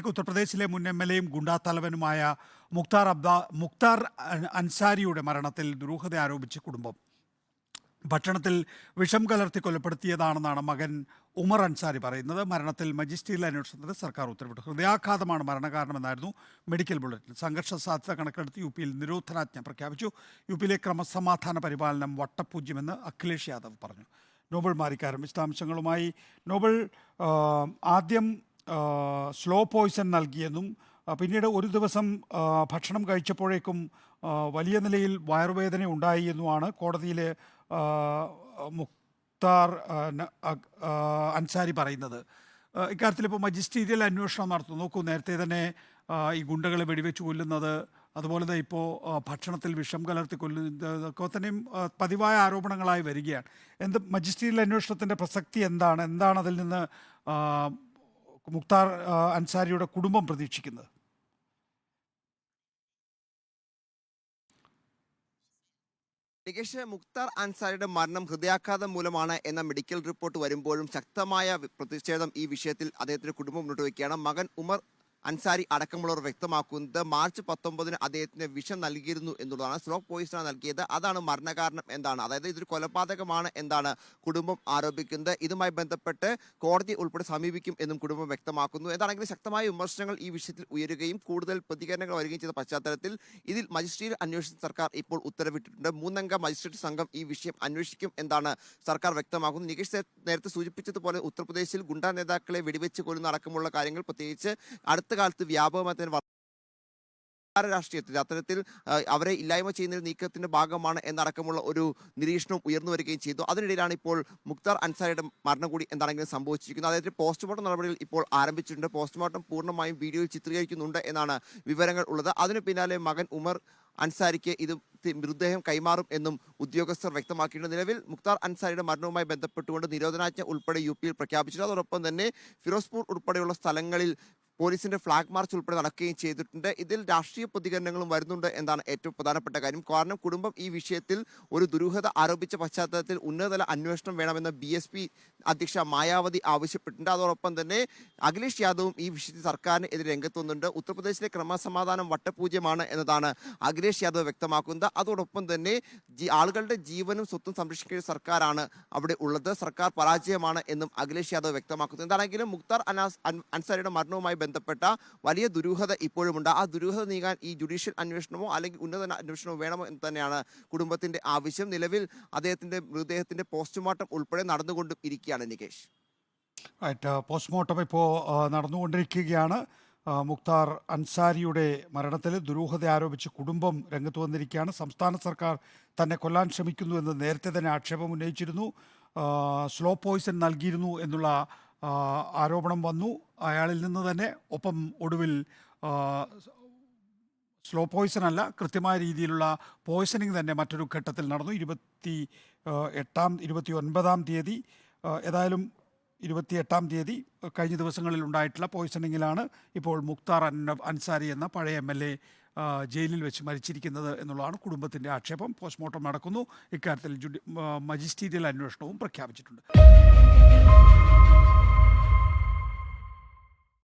ഉത്തർപ്രദേശിലെ മുൻ എം.എൽ.എയും ഗുണ്ടാ തലവനുമായ മുക്താർ അൻസാരിയുടെ മരണത്തിൽ ദുരൂഹത ആരോപിച്ച് കുടുംബം. ഭക്ഷണത്തിൽ വിഷം കലർത്തി കൊലപ്പെടുത്തിയതാണെന്നാണ് മകൻ ഉമർ അൻസാരി പറയുന്നത്. മരണത്തിൽ മജിസ്ട്രിയൽ അന്വേഷണത്തിന് സർക്കാർ ഉത്തരവിട്ടു. ഹൃദയാഘാതമാണ് മരണകാരണമെന്നായിരുന്നു മെഡിക്കൽ ബുള്ളറ്റിൻ. സംഘർഷ സാധ്യത കണക്കെടുത്ത് യു.പിയിൽ നിരോധനാജ്ഞ പ്രഖ്യാപിച്ചു. യു.പിയിലെ ക്രമസമാധാന പരിപാലനം വട്ടപൂജ്യമെന്ന് അഖിലേഷ് യാദവ് പറഞ്ഞു. നോബൽ മാരിക്കാരൻ വിശദാംശങ്ങളുമായി. നോബൽ, ആദ്യം സ്ലോ പോയ്സൺ നൽകിയെന്നും പിന്നീട് ഒരു ദിവസം ഭക്ഷണം കഴിച്ചപ്പോഴേക്കും വലിയ നിലയിൽ വയറുവേദന ഉണ്ടായി എന്നുമാണ് കോടതിയിൽ മുക്താർ അൻസാരി പറയുന്നത്. ഇക്കാര്യത്തിൽ ഇപ്പോൾ മജിസ്ട്രീരിയൽ അന്വേഷണം നടത്തുന്നു. നോക്കൂ, നേരത്തെ തന്നെ ഈ ഗുണ്ടകളെ വെടിവെച്ച് കൊല്ലുന്നത്, അതുപോലെ തന്നെ ഇപ്പോൾ ഭക്ഷണത്തിൽ വിഷം കലർത്തി കൊല്ലുന്നതൊക്കെ തന്നെയും പതിവായ ആരോപണങ്ങളായി വരികയാണ്. മജിസ്ട്രീരിയൽ അന്വേഷണത്തിൻ്റെ പ്രസക്തി എന്താണ് അതിൽ നിന്ന് മുക്താർ അൻസാരിയുടെ കുടുംബം പ്രതീക്ഷിക്കുന്നത്? നികേഷ്, മുക്താർ അൻസാരിയുടെ മരണം ഹൃദയാഘാതം മൂലമാണ് എന്ന മെഡിക്കൽ റിപ്പോർട്ട് വരുമ്പോഴും ശക്തമായ പ്രതിഷേധം ഈ വിഷയത്തിൽ അദ്ദേഹത്തിന്റെ കുടുംബം മുന്നോട്ട് വയ്ക്കുകയാണ്. മകൻ ഉമർ അൻസാരി അടക്കമുള്ളവർ വ്യക്തമാക്കുന്നത് മാർച്ച് 19 അദ്ദേഹത്തിന് വിഷം നൽകിയിരുന്നു എന്നുള്ളതാണ്. സ്ലോ പോയിസണാണ് നൽകിയത്, അതാണ് മരണകാരണം എന്താണ്, അതായത് ഇതൊരു കൊലപാതകമാണ് എന്താണ് കുടുംബം ആരോപിക്കുന്നത്. ഇതുമായി ബന്ധപ്പെട്ട് കോടതി ഉൾപ്പെടെ സമീപിക്കും എന്നും കുടുംബം വ്യക്തമാക്കുന്നു. എന്താണെങ്കിലും ശക്തമായ വിമർശനങ്ങൾ ഈ വിഷയത്തിൽ ഉയരുകയും കൂടുതൽ പ്രതികരണങ്ങൾ വരികയും ചെയ്ത പശ്ചാത്തലത്തിൽ ഇതിൽ മജിസ്ട്രേറ്റ് അന്വേഷണത്തിന് സർക്കാർ ഇപ്പോൾ ഉത്തരവിട്ടിട്ടുണ്ട്. 3 അംഗ മജിസ്ട്രേറ്റ് സംഘം ഈ വിഷയം അന്വേഷിക്കും എന്നാണ് സർക്കാർ വ്യക്തമാക്കുന്നത്. നികേഷ് നേരത്തെ സൂചിപ്പിച്ചതുപോലെ ഉത്തർപ്രദേശിൽ ഗുണ്ടാ നേതാക്കളെ വെടിവെച്ച് കൊല്ലുന്ന അടക്കമുള്ള കാര്യങ്ങൾ പ്രത്യേകിച്ച് അടുത്ത കാലത്ത് വ്യാപകമായി രാഷ്ട്രീയത്തിൽ അത്തരത്തിൽ അവരെ ഇല്ലായ്മ ചെയ്യുന്ന നീക്കത്തിന്റെ ഭാഗമാണ് എന്നടക്കമുള്ള ഒരു നിരീക്ഷണം ഉയർന്നു വരികയും ചെയ്തു. അതിനിടയിലാണ് ഇപ്പോൾ മുക്താർ അൻസാരിയുടെ മരണം കൂടി എന്താണെങ്കിലും സംഭവിച്ചിരിക്കുന്നത്. അതായത് പോസ്റ്റ്മോർട്ടം നടപടികൾ ഇപ്പോൾ ആരംഭിച്ചിട്ടുണ്ട്. പോസ്റ്റ്മോർട്ടം പൂർണ്ണമായും വീഡിയോയിൽ ചിത്രീകരിക്കുന്നുണ്ട് എന്നാണ് വിവരങ്ങൾ ഉള്ളത്. അതിനു പിന്നാലെ മകൻ ഉമർ അൻസാരിക്ക് ഇത് മൃതദേഹം കൈമാറും എന്നും ഉദ്യോഗസ്ഥർ വ്യക്തമാക്കിയിട്ടുണ്ട്. നിലവിൽ മുക്താർ അൻസാരിയുടെ മരണവുമായി ബന്ധപ്പെട്ടുകൊണ്ട് നിരോധനാജ്ഞ ഉൾപ്പെടെ യു.പിയിൽ പ്രഖ്യാപിച്ചിട്ടുണ്ട്. അതോടൊപ്പം തന്നെ ഫിറോസ്പൂർ ഉൾപ്പെടെയുള്ള സ്ഥലങ്ങളിൽ പോലീസിന്റെ ഫ്ലാഗ് മാർച്ച് ഉൾപ്പെടെ നടക്കുകയും ചെയ്തിട്ടുണ്ട്. ഇതിൽ രാഷ്ട്രീയ പ്രതികരണങ്ങളും വരുന്നുണ്ട് എന്നാണ് ഏറ്റവും പ്രധാനപ്പെട്ട കാര്യം. കാരണം കുടുംബം ഈ വിഷയത്തിൽ ഒരു ദുരൂഹത ആരോപിച്ച പശ്ചാത്തലത്തിൽ ഉന്നതതല അന്വേഷണം വേണമെന്ന് BSP അധ്യക്ഷ മായാവതി ആവശ്യപ്പെട്ടിട്ടുണ്ട്. അതോടൊപ്പം തന്നെ അഖിലേഷ് യാദവും ഈ വിഷയത്തിൽ സർക്കാരിന് എതിരെ രംഗത്ത് വന്നിട്ടുണ്ട്. ഉത്തർപ്രദേശിലെ ക്രമസമാധാനം വട്ടപൂജ്യമാണ് എന്നതാണ് അഖിലേഷ് യാദവ് വ്യക്തമാക്കുന്നത്. അതോടൊപ്പം തന്നെ ആളുകളുടെ ജീവനും സ്വത്തും സംരക്ഷിക്കേണ്ട സർക്കാരാണ് അവിടെ ഉള്ളത്, സർക്കാർ പരാജയമാണ് എന്നും അഖിലേഷ് യാദവ് വ്യക്തമാക്കുന്നു. എന്താണെങ്കിലും മുക്താർ അൻസാരിയുടെ മരണവുമായി ബന്ധപ്പെട്ട വലിയ ദുരൂഹത ഇപ്പോഴുമുണ്ട്. ആ ദുരൂഹത നീങ്ങാൻ ഈ ജുഡീഷ്യൽ അന്വേഷണമോ അല്ലെങ്കിൽ ഉന്നത അന്വേഷണമോ വേണമോ എന്ന് തന്നെയാണ് കുടുംബത്തിന്റെ ആവശ്യം. നിലവിൽ അദ്ദേഹത്തിന്റെ മൃതദേഹത്തിന്റെ പോസ്റ്റ്മോർട്ടം ഉൾപ്പെടെ നടന്നുകൊണ്ടും ഇരിക്കുകയാണ് നികേഷ്. പോസ്റ്റ്മോർട്ടം ഇപ്പോൾ നടന്നുകൊണ്ടിരിക്കുകയാണ്. മുക്താർ അൻസാരിയുടെ മരണത്തിൽ ദുരൂഹത ആരോപിച്ച് കുടുംബം രംഗത്ത് വന്നിരിക്കുകയാണ്. സംസ്ഥാന സർക്കാർ തന്നെ കൊല്ലാൻ ശ്രമിക്കുന്നു എന്ന് നേരത്തെ തന്നെ ആക്ഷേപം ഉന്നയിച്ചിരുന്നു. സ്ലോ പോയ്സൺ നൽകിയിരുന്നു എന്നുള്ള ആരോപണം വന്നു അയാളിൽ നിന്ന് തന്നെ. ഒപ്പം ഒടുവിൽ സ്ലോ പോയ്സൺ അല്ല, കൃത്യമായ രീതിയിലുള്ള പോയ്സണിങ് തന്നെ മറ്റൊരു ഘട്ടത്തിൽ നടന്നു. 29-ാം തീയതി, ഏതായാലും 28-ാം തീയതി കഴിഞ്ഞ ദിവസങ്ങളിൽ ഉണ്ടായിട്ടുള്ള പോയ്സണിങ്ങിലാണ് ഇപ്പോൾ മുക്താർ അൻസാരി എന്ന പഴയ MLA ജയിലിൽ വെച്ച് മരിച്ചിരിക്കുന്നത് എന്നുള്ളതാണ് കുടുംബത്തിൻ്റെ ആക്ഷേപം. പോസ്റ്റ്മോർട്ടം നടക്കുന്നു. ഇക്കാര്യത്തിൽ മജിസ്ട്രീരിയൽ അന്വേഷണവും പ്രഖ്യാപിച്ചിട്ടുണ്ട്.